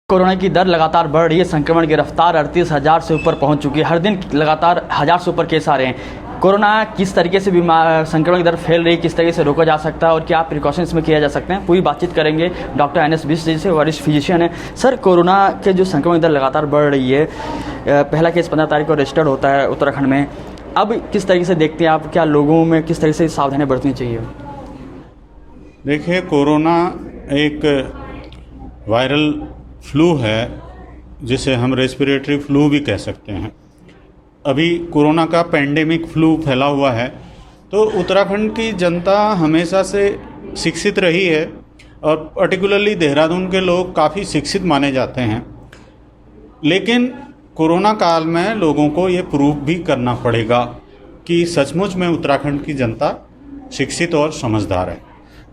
Corona की दर लगातार बढ़ रही है। संक्रमण की रफ्तार 38,000 से ऊपर पहुंच चुकी है। हर दिन लगातार 1000 से ऊपर केस आ रहे हैं। कोरोना किस तरीके से संक्रमण की दर फैल रही है, किस तरीके से रोका जा सकता है और क्या प्रिकॉशन इसमें किया जा सकते हैं, पूरी बातचीत करेंगे डॉक्टर NS बिष्ट जी से, वरिष्ठ फिजिशियन है। सर, कोरोना के जो संक्रमण की दर लगातार बढ़ रही है, पहला केस 15 तारीख को रजिस्टर्ड होता है उत्तराखंड में। अब किस तरीके से देखते हैं आप, क्या लोगों में किस तरीके से सावधानियाँ बरतनी चाहिए? देखिए, कोरोना एक वायरल फ्लू है जिसे हम रेस्पिरेटरी फ्लू भी कह सकते हैं। अभी कोरोना का पैंडेमिक फ्लू फैला हुआ है, तो उत्तराखंड की जनता हमेशा से शिक्षित रही है और पर्टिकुलरली देहरादून के लोग काफ़ी शिक्षित माने जाते हैं। लेकिन कोरोना काल में लोगों को ये प्रूव भी करना पड़ेगा कि सचमुच में उत्तराखंड की जनता शिक्षित और समझदार है।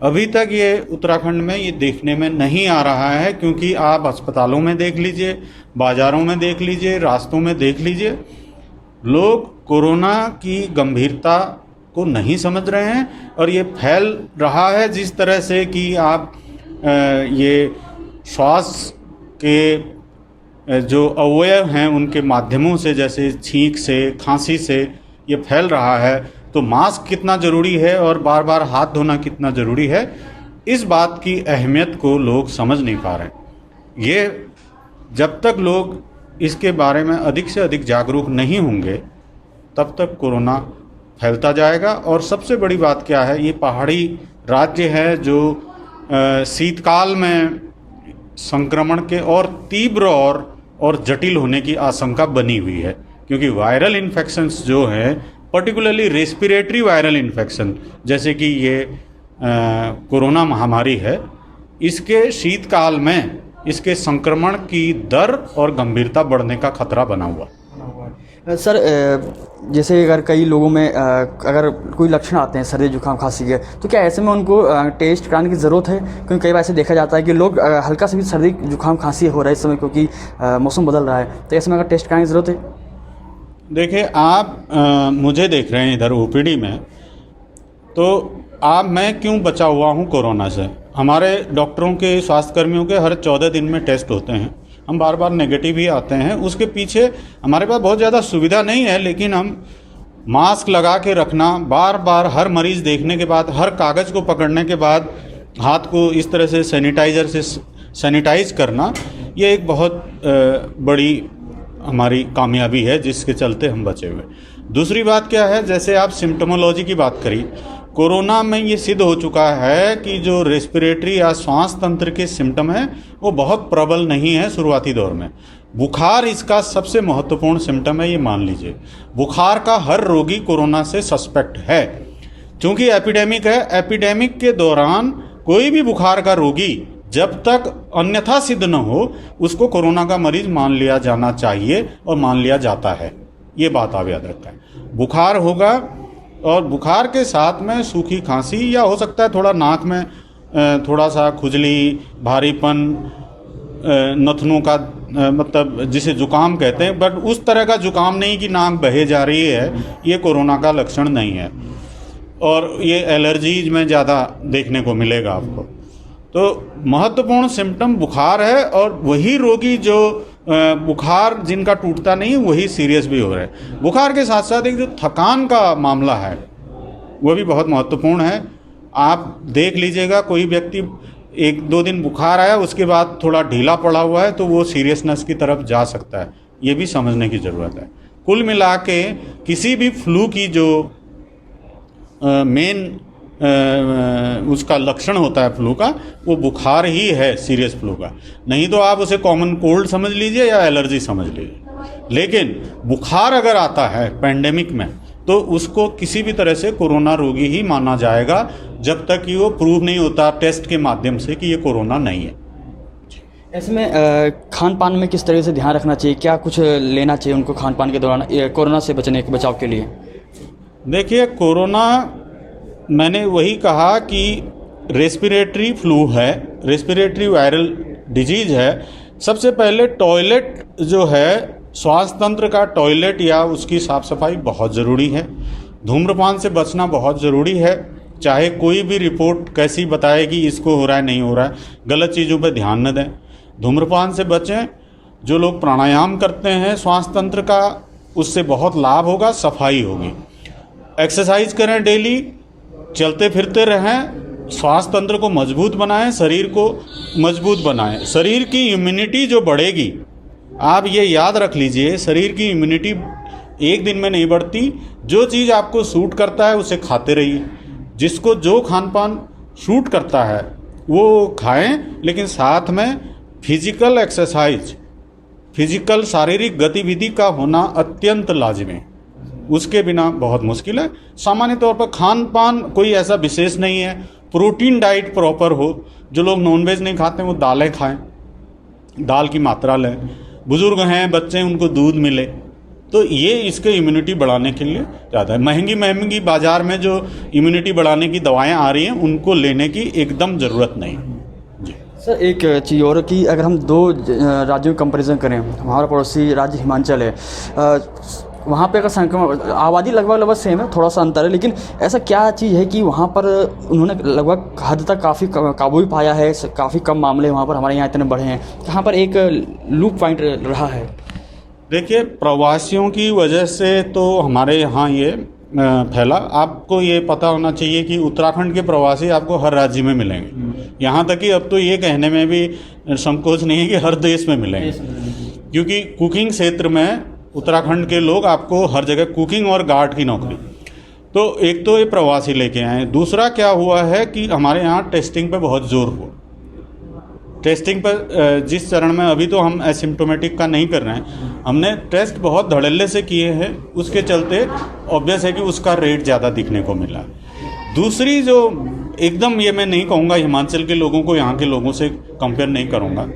अभी तक ये उत्तराखंड में ये देखने में नहीं आ रहा है, क्योंकि आप अस्पतालों में देख लीजिए, बाज़ारों में देख लीजिए, रास्तों में देख लीजिए, लोग कोरोना की गंभीरता को नहीं समझ रहे हैं और ये फैल रहा है जिस तरह से कि आप ये श्वास के जो अवयव हैं उनके माध्यमों से, जैसे छींक से, खांसी से ये फैल रहा है। तो मास्क कितना ज़रूरी है और बार बार हाथ धोना कितना ज़रूरी है, इस बात की अहमियत को लोग समझ नहीं पा रहे। ये जब तक लोग इसके बारे में अधिक से अधिक जागरूक नहीं होंगे, तब तक कोरोना फैलता जाएगा। और सबसे बड़ी बात क्या है, ये पहाड़ी राज्य है जो शीतकाल में संक्रमण के और तीव्र और जटिल होने की आशंका बनी हुई है, क्योंकि वायरल इन्फेक्शंस जो हैं, पर्टिकुलरली रेस्पिरेटरी वायरल इन्फेक्शन जैसे कि ये कोरोना महामारी है, इसके शीतकाल में इसके संक्रमण की दर और गंभीरता बढ़ने का खतरा बना हुआ। सर, जैसे अगर कई लोगों में अगर कोई लक्षण आते हैं सर्दी जुकाम खांसी के, तो क्या ऐसे में उनको टेस्ट कराने की ज़रूरत है? क्योंकि कई बार ऐसे देखा जाता है कि लोग हल्का से भी सर्दी जुकाम खांसी हो रहा है इस समय, क्योंकि मौसम बदल रहा है, तो ऐसे में अगर टेस्ट कराने की ज़रूरत है? देखिए, आप मुझे देख रहे हैं इधर OPD में, तो मैं क्यों बचा हुआ हूँ कोरोना से? हमारे डॉक्टरों के, स्वास्थ्यकर्मियों के हर 14 दिन में टेस्ट होते हैं, हम बार बार नेगेटिव ही आते हैं। उसके पीछे हमारे पास बहुत ज़्यादा सुविधा नहीं है, लेकिन हम मास्क लगा के रखना, बार बार हर मरीज़ देखने के बाद, हर कागज़ को पकड़ने के बाद हाथ को इस तरह से सैनिटाइज़र से सैनिटाइज करना, ये एक बहुत बड़ी हमारी कामयाबी है जिसके चलते हम बचे हुए। दूसरी बात क्या है, जैसे आप सिम्टोमोलॉजी की बात करी, कोरोना में ये सिद्ध हो चुका है कि जो रेस्पिरेटरी या श्वास तंत्र के सिम्टम हैं वो बहुत प्रबल नहीं है शुरुआती दौर में। बुखार इसका सबसे महत्वपूर्ण सिम्टम है, ये मान लीजिए। बुखार का हर रोगी कोरोना से सस्पेक्ट है, क्योंकि एपिडेमिक है। एपिडेमिक के दौरान कोई भी बुखार का रोगी जब तक अन्यथा सिद्ध न हो, उसको कोरोना का मरीज मान लिया जाना चाहिए और मान लिया जाता है। ये बात आप याद रखें। बुखार होगा और बुखार के साथ में सूखी खांसी, या हो सकता है थोड़ा नाक में थोड़ा सा खुजली, भारीपन, नथनों का मतलब जिसे जुकाम कहते हैं, बट उस तरह का जुकाम नहीं कि नाक बहे जा रही है, ये कोरोना का लक्षण नहीं है। और ये एलर्जीज में ज़्यादा देखने को मिलेगा आपको। तो महत्वपूर्ण सिम्टम बुखार है, और वही रोगी जो बुखार जिनका टूटता नहीं, वही सीरियस भी हो रहे हैं। बुखार के साथ साथ एक जो थकान का मामला है वो भी बहुत महत्वपूर्ण है। आप देख लीजिएगा, कोई व्यक्ति 1-2 दिन बुखार आया, उसके बाद थोड़ा ढीला पड़ा हुआ है, तो वो सीरियसनेस की तरफ जा सकता है। ये भी समझने की ज़रूरत है। कुल मिला के किसी भी फ्लू की जो मेन उसका लक्षण होता है फ्लू का, वो बुखार ही है, सीरियस फ्लू का। नहीं तो आप उसे कॉमन कोल्ड समझ लीजिए या एलर्जी समझ लीजिए। लेकिन बुखार अगर आता है पैंडेमिक में, तो उसको किसी भी तरह से कोरोना रोगी ही माना जाएगा, जब तक कि वो प्रूव नहीं होता टेस्ट के माध्यम से कि ये कोरोना नहीं है। ऐसे में खान पान में किस तरह से ध्यान रखना चाहिए? क्या कुछ लेना चाहिए उनको खान पान के दौरान कोरोना से बचाव के लिए? देखिए, कोरोना, मैंने वही कहा कि रेस्पिरेटरी फ्लू है, रेस्पिरेटरी वायरल डिजीज है। सबसे पहले टॉयलेट जो है, श्वास तंत्र का टॉयलेट या उसकी साफ़ सफाई बहुत ज़रूरी है। धूम्रपान से बचना बहुत ज़रूरी है। चाहे कोई भी रिपोर्ट कैसी बताए कि इसको हो रहा है, नहीं हो रहा है, गलत चीज़ों पर ध्यान न दें। धूम्रपान से बचें। जो लोग प्राणायाम करते हैं श्वास तंत्र का, उससे बहुत लाभ होगा, सफाई होगी। एक्सरसाइज करें डेली, चलते फिरते रहें, श्वास तंत्र को मजबूत बनाएं, शरीर को मजबूत बनाएं। शरीर की इम्यूनिटी जो बढ़ेगी, आप ये याद रख लीजिए, शरीर की इम्यूनिटी एक दिन में नहीं बढ़ती। जो चीज़ आपको सूट करता है उसे खाते रहिए। जिसको जो खान पान सूट करता है वो खाएं, लेकिन साथ में फिजिकल एक्सरसाइज, फिजिकल शारीरिक गतिविधि का होना अत्यंत लाजिमी। उसके बिना बहुत मुश्किल है। सामान्य तौर पर खान पान कोई ऐसा विशेष नहीं है। प्रोटीन डाइट प्रॉपर हो। जो लोग नॉनवेज नहीं खाते वो दालें खाएं, दाल की मात्रा लें। बुजुर्ग हैं, बच्चे हैं, उनको दूध मिले। तो ये इसके इम्यूनिटी बढ़ाने के लिए ज़्यादा है। महंगी महंगी बाज़ार में जो इम्यूनिटी बढ़ाने की दवाएं आ रही हैं, उनको लेने की एकदम ज़रूरत नहीं। जी सर, एक चीज़ और कि अगर हम दो राज्यों का कंपैरिजन करें, हमारा पड़ोसी राज्य हिमाचल है, वहाँ पे अगर संक्रमण, आबादी लगभग सेम है, थोड़ा सा अंतर है, लेकिन ऐसा क्या चीज़ है कि वहाँ पर उन्होंने लगभग हद तक काफ़ी काबू भी पाया है, काफ़ी कम मामले वहाँ पर, हमारे यहाँ इतने बढ़े हैं। यहाँ पर एक लूप पॉइंट रहा है। देखिए, प्रवासियों की वजह से तो हमारे यहाँ ये फैला। आपको ये पता होना चाहिए कि उत्तराखंड के प्रवासी आपको हर राज्य में मिलेंगे। यहाँ तक कि अब तो ये कहने में भी संकोच नहीं है कि हर देश में मिलेंगे, क्योंकि कुकिंग क्षेत्र में उत्तराखंड के लोग आपको हर जगह, कुकिंग और गार्ड की नौकरी। तो एक तो ये प्रवासी लेके आए। दूसरा क्या हुआ है कि हमारे यहाँ टेस्टिंग पे बहुत जोर हुआ। टेस्टिंग पर जिस चरण में अभी तो हम एसिम्टोमेटिक का नहीं कर रहे हैं, हमने टेस्ट बहुत धड़ल्ले से किए हैं, उसके चलते ऑब्वियस है कि उसका रेट ज़्यादा दिखने को मिला। दूसरी जो एकदम, ये मैं नहीं कहूँगा हिमाचल के लोगों को यहाँ के लोगों से कंपेयर नहीं करूँगा,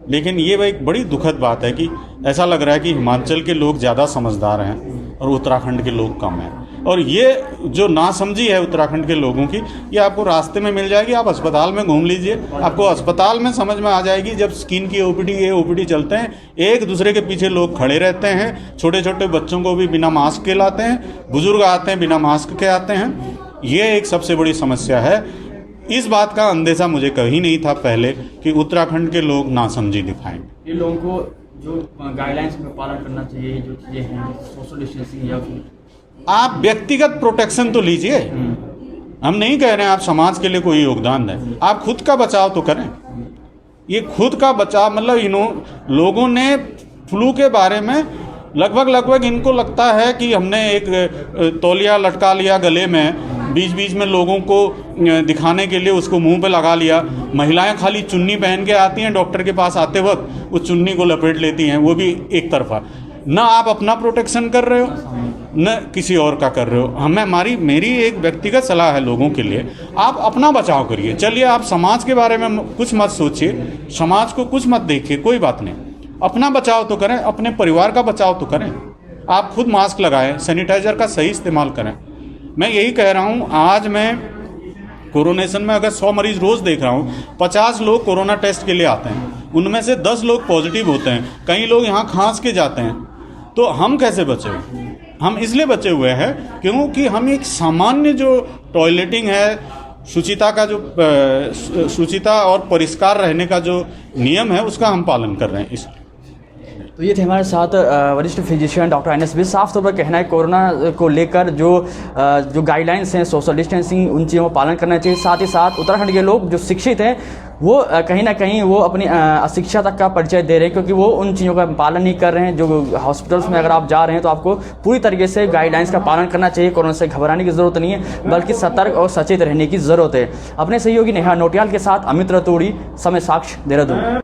लेकिन ये एक बड़ी दुखद बात है कि ऐसा लग रहा है कि हिमाचल के लोग ज़्यादा समझदार हैं और उत्तराखंड के लोग कम हैं। और ये जो नासमझी है उत्तराखंड के लोगों की, ये आपको रास्ते में मिल जाएगी। आप अस्पताल में घूम लीजिए, आपको अस्पताल में समझ में आ जाएगी। जब स्किन की ओपीडी चलते हैं, एक दूसरे के पीछे लोग खड़े रहते हैं। छोटे छोटे बच्चों को भी बिना मास्क के लाते हैं, बुजुर्ग आते हैं बिना मास्क के आते हैं। ये एक सबसे बड़ी समस्या है। इस बात का अंदेशा मुझे कभी नहीं था पहले कि उत्तराखंड के लोग नासमझी दिखाएंगे। ये लोगों को जो गाइडलाइंस में पालन करना चाहिए, जो चीज़ें हैं, सोशल डिस्टेंसिंग या फिर आप व्यक्तिगत प्रोटेक्शन तो लीजिए। हम नहीं कह रहे हैं आप समाज के लिए कोई योगदान दें, आप खुद का बचाव तो करें। ये खुद का बचाव मतलब लोगों ने फ्लू के बारे में लगभग इनको लगता है कि हमने एक तौलिया लटका लिया गले में, बीच बीच में लोगों को दिखाने के लिए उसको मुंह पे लगा लिया। महिलाएं खाली चुन्नी पहन के आती हैं डॉक्टर के पास आते वक्त, उस चुन्नी को लपेट लेती हैं, वो भी एक तरफा। ना आप अपना प्रोटेक्शन कर रहे हो, न किसी और का कर रहे हो। मेरी एक व्यक्तिगत सलाह है लोगों के लिए, आप अपना बचाव करिए। चलिए, आप समाज के बारे में कुछ मत सोचिए, समाज को कुछ मत देखिए, कोई बात नहीं। अपना बचाव तो करें, अपने परिवार का बचाव तो करें। आप खुद मास्क लगाएं, सैनिटाइजर का सही इस्तेमाल करें। मैं यही कह रहा हूँ, आज मैं कोरोनेशन में अगर 100 मरीज रोज़ देख रहा हूँ, 50 लोग कोरोना टेस्ट के लिए आते हैं, उनमें से 10 लोग पॉजिटिव होते हैं, कई लोग यहाँ खांस के जाते हैं। तो हम कैसे बचे हुए? हम इसलिए बचे हुए हैं क्योंकि हम एक सामान्य जो टॉयलेटिंग है, शुचिता का जो शुचिता और परिष्कार रहने का जो नियम है, उसका हम पालन कर रहे हैं। इस तो ये थे हमारे साथ वरिष्ठ फिजिशियन डॉक्टर एनएस विज। साफ तौर पर कहना है कोरोना को लेकर जो गाइडलाइंस हैं, सोशल डिस्टेंसिंग, उन चीज़ों का पालन करना चाहिए। साथ ही साथ उत्तराखंड के लोग जो शिक्षित हैं वो कहीं ना कहीं वो अपनी अशिक्षा तक का परिचय दे रहे हैं, क्योंकि वो उन चीज़ों का पालन नहीं कर रहे हैं। जो हॉस्पिटल्स में अगर आप जा रहे हैं तो आपको पूरी तरीके से गाइडलाइंस का पालन करना चाहिए। कोरोना से घबराने की ज़रूरत नहीं है, बल्कि सतर्क और सचेत रहने की ज़रूरत है। अपने सहयोगी नेहा नोटियाल के साथ अमित रतूड़ी, समय साक्ष्य, देहरादून।